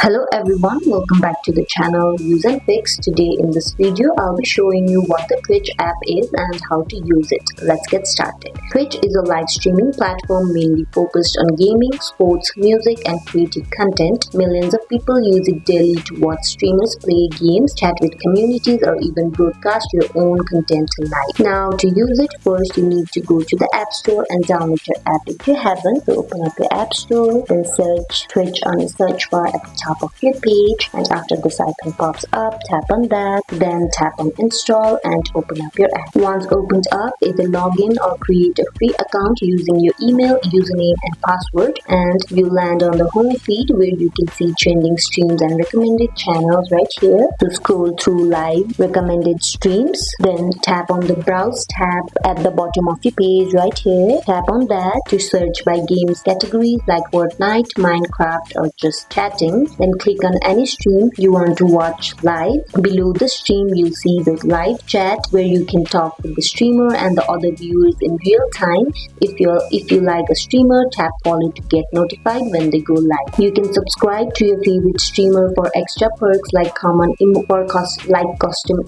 Hello everyone, welcome back to the channel useNfix. Today in this video I'll be showing you what the Twitch app is and how to use it. Let's get started. Twitch is a live streaming platform mainly focused on gaming, sports, music and creative content. Millions of people use it daily to watch streamers play games, chat with communities or even broadcast your own content live. Now to use it, first you need to go to the App Store and download your app. If you haven't, so open up your App Store, then search Twitch on the search bar at the top of your page, and after this icon pops up, tap on that, then tap on install and open up your app. Once opened up, either log in or create a free account using your email, username and password, and you land on the home feed where you can see trending streams and recommended channels right here. To scroll through live recommended streams, then tap on the browse tab at the bottom of your page right here. Tap on that to search by games categories like Fortnite, Minecraft or just chatting. Then click on any stream you want to watch live. Below the stream you'll see the live chat where you can talk with the streamer and the other viewers in real time. If you like a streamer, tap follow to get notified when they go live. You can subscribe to your favorite streamer for extra perks like custom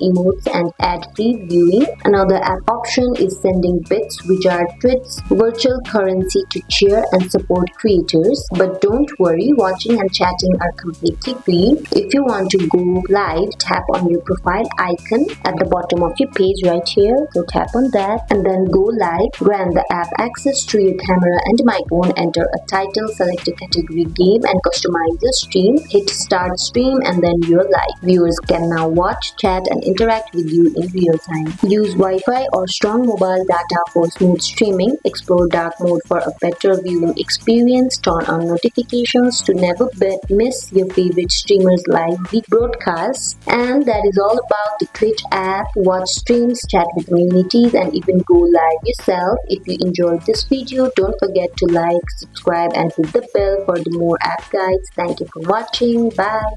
emotes and ad-free viewing. Another app option is sending bits, which are Twitch's virtual currency to cheer and support creators. But don't worry, watching and chatting are completely free. If you want to go live, tap on your profile icon at the bottom of your page right here. So tap on that and then go live. Grant the app access to your camera and microphone. Enter a title, select a category game and customize your stream. Hit start stream and then you're live. Viewers can now watch, chat and interact with you in real time. Use Wi-Fi or strong mobile data for smooth streaming. Explore dark mode for a better viewing experience. Turn on notifications to never miss your favorite streamers live broadcasts. And that is all about the Twitch app. Watch streams, chat with communities and even go live yourself. If you enjoyed this video, don't forget to like, subscribe and hit the bell for the more app guides. Thank you for watching. Bye.